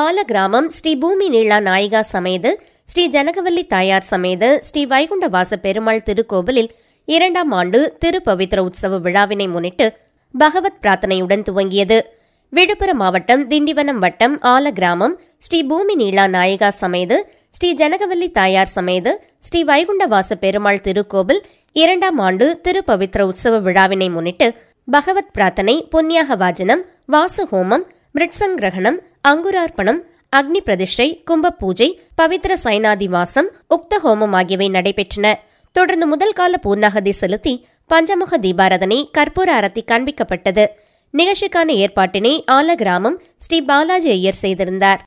ஆலகிராமம் ஸ்ரீ பூமி நீளா நாயிகா சமேத ஸ்ரீ ஜனகவல்லி தாயார் சமேத ஸ்ரீ வைகுண்டவாச பெருமாள் திருக்கோவிலில் 2ஆம் ஆண்டு திருப்பவித்ர உற்சவ விழாவினை முன்னிட்டு பகவத் பிரார்த்தனையுடன் துவங்கியது. விழுப்புரம் மாவட்டம் திண்டிவனம் வட்டம் ஆலகிராமம் ஸ்ரீ பூமி நீளா நாயிகா சமேத ஸ்ரீ ஜனகவல்லி தாயார் சமேத ஸ்ரீ வைகுண்டவாச பெருமாள் திருக்கோவில் 2ஆம் ஆண்டு திருப்பவித்ர உற்சவ விழாவினை முன்னிட்டு பகவத் பிரார்த்தனை, புண்ணியாக வாஜனம், வாசு ஹோமம், மிருட்சங்கிரகணம், அங்குரார்ப்பணம், அக்னி பிரதிஷ்டை, கும்ப பூஜை, பவித்ர சைனாதி வாசம், உக்த ஹோமம் ஆகியவை நடைபெற்றன. தொடர்ந்து முதல் கால பூர்ணாகதி செலுத்தி பஞ்சமுக தீபாராதனை, கற்பூர அரத்தி காண்பிக்கப்பட்டது. நிகழ்ச்சிக்கான ஏற்பாட்டினை ஆலகிராமம் ஸ்ரீ பாலாஜி ஐயர் செய்திருந்தார்.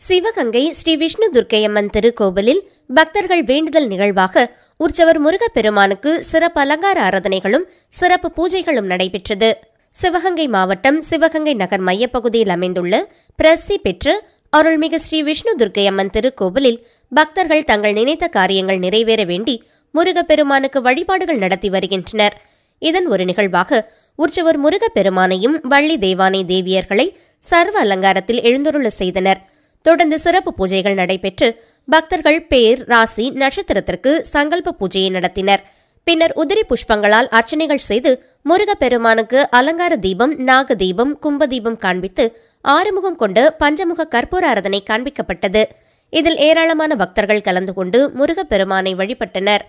சிவகங்கை ஸ்ரீ விஷ்ணு துர்க்கையம்மன் திருக்கோவிலில் பக்தர்கள் வேண்டுதல் நிகழ்வாக உற்சவர் முருகப்பெருமானுக்கு சிறப்பு அலங்கார ஆராதனைகளும் சிறப்பு பூஜைகளும் நடைபெற்றது. சிவகங்கை மாவட்டம் சிவகங்கை நகர் மையப்பகுதியில் அமைந்துள்ள பிரசித்தி பெற்ற அருள்மிகு ஸ்ரீ விஷ்ணு துர்க்கையம்மன் திருக்கோவிலில் பக்தர்கள் தங்கள் நினைத்த காரியங்கள் நிறைவேற வேண்டி முருகப்பெருமானுக்கு வழிபாடுகள் நடத்தி வருகின்றனர். இதன் ஒரு நிகழ்வாக உற்சவர் முருகப்பெருமானையும் வள்ளி தேவானை தேவியர்களை சர்வ அலங்காரத்தில் எழுந்தருள செய்தனர். தொடர்ந்து சிறப்பு பூஜைகள் நடைபெற்று பக்தர்கள் பேர், ராசி, நட்சத்திரத்திற்கு சங்கல்ப பூஜையை நடத்தினர். பின்னர் உதிரி புஷ்பங்களால் அர்ச்சனைகள் செய்து முருகப்பெருமானுக்கு அலங்கார தீபம், நாக தீபம், கும்ப தீபம் காண்பித்து ஆறுமுகம் கொண்ட பஞ்சமுக கற்பூர ஆராதனை காண்பிக்கப்பட்டது. இதில் ஏராளமான பக்தர்கள் கலந்து கொண்டு முருகப்பெருமானை வழிபட்டனர்.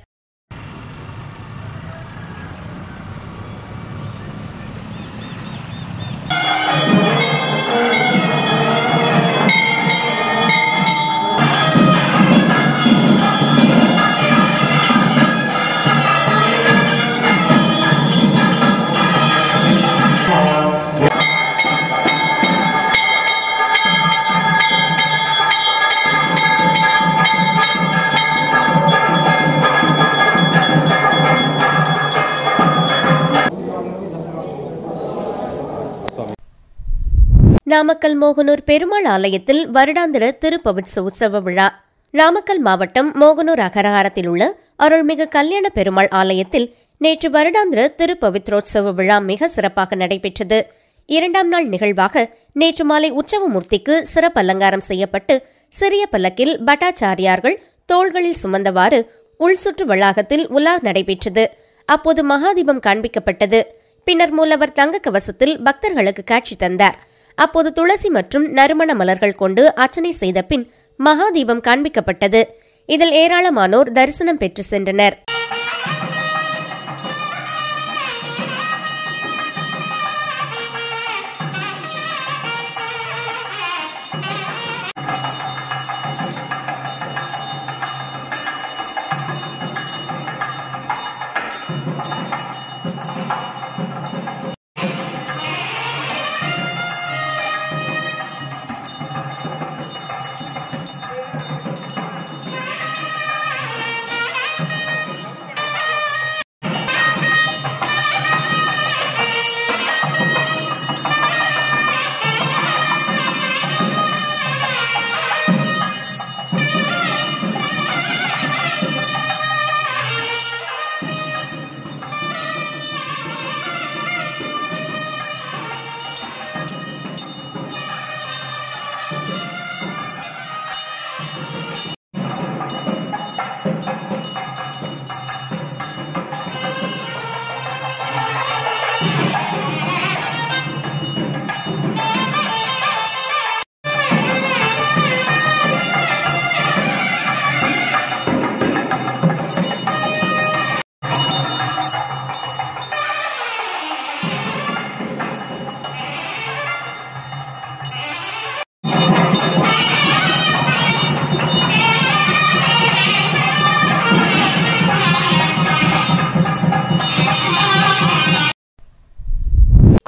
நாமக்கல் மோகனூர் பெருமாள் ஆலயத்தில் வருடாந்திர திருப்பவித்ர உற்சவ விழா. நாமக்கல் மாவட்டம் மோகனூர் அகரஹாரத்தில் உள்ள அருள்மிகு கல்யாண பெருமாள் ஆலயத்தில் நேற்று வருடாந்திர திருப்பவித்ரோற்சவ விழா மிக சிறப்பாக நடைபெற்றது. 2ஆம் நாள் நிகழ்வாக நேற்று மாலை உற்சவமூர்த்திக்கு சிறப்பு அலங்காரம் செய்யப்பட்டு சிறிய பல்லக்கில் பட்டாச்சாரியார்கள் தோள்களில் சுமந்தவாறு உள்சுற்று வளாகத்தில் உலா நடைபெற்றது. அப்போது மகாதீபம் காண்பிக்கப்பட்டது. பின்னர் மூலவர் தங்க கவசத்தில் பக்தர்களுக்கு காட்சி தந்தார். அப்போது துளசி மற்றும் நறுமண மலர்கள் கொண்டு அர்ச்சனை செய்த பின் மகாதீபம் காண்பிக்கப்பட்டது. இதில் ஏராளமானோர் தரிசனம் பெற்று சென்றனர்.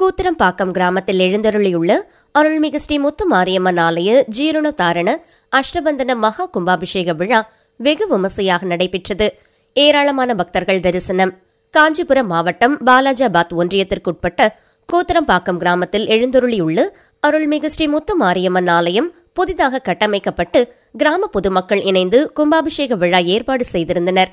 கூத்திரம்பாக்கம் கிராமத்தில் எழுந்தருளியுள்ள அருள்மிகு ஸ்ரீ முத்துமாரியம்மன் ஆலய ஜீரணோத்தாரண அஷ்டபந்தன மகா கும்பாபிஷேக விழா வெகு விமர்சையாக நடைபெற்றது. ஏராளமான பக்தர்கள் தரிசனம். காஞ்சிபுரம் மாவட்டம் பாலாஜாபாத் ஒன்றியத்திற்குட்பட்ட கூத்திரம்பாக்கம் கிராமத்தில் எழுந்தருளியுள்ள அருள்மிகு ஸ்ரீ முத்துமாரியம்மன் ஆலயம் புதிதாக கட்டமைக்கப்பட்டு கிராம பொதுமக்கள் இணைந்து கும்பாபிஷேக விழா ஏற்பாடு செய்திருந்தனர்.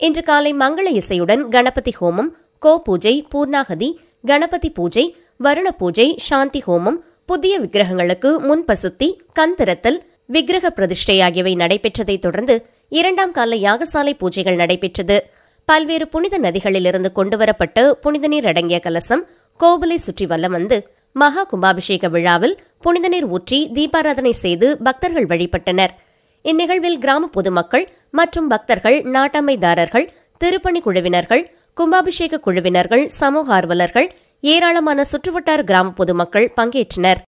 இன்று காலை மங்கள இசையுடன் கணபதி ஹோமம், கோ பூஜை, பூர்ணாகதி, கணபதி பூஜை, வருண பூஜை, சாந்தி ஹோமம், புதிய விக்கிரகங்களுக்கு முன்பசுத்தி, கண் திறத்தல், விக்கிரக பிரதிஷ்டை ஆகியவை நடைபெற்றதைத் தொடர்ந்து 2ஆம் கால யாகசாலை பூஜைகள் நடைபெற்றது. பல்வேறு புனித நதிகளிலிருந்து கொண்டுவரப்பட்ட புனித நீர் அடங்கிய கலசம் கோவிலை சுற்றி வலம் வந்து மகா கும்பாபிஷேக விழாவில் புனித நீர் ஊற்றி தீபாராதனை செய்து பக்தர்கள் வழிபட்டனர். இந்நிகழ்வில் கிராம பொதுமக்கள் மற்றும் பக்தர்கள், நாட்டமைதாரர்கள், திருப்பணி குழுவினர்கள், கும்பாபிஷேக குழுவினர்கள், சமூக ஆர்வலர்கள், ஏராளமான சுற்றுவட்டார கிராம பொதுமக்கள் பங்கேற்றனர்.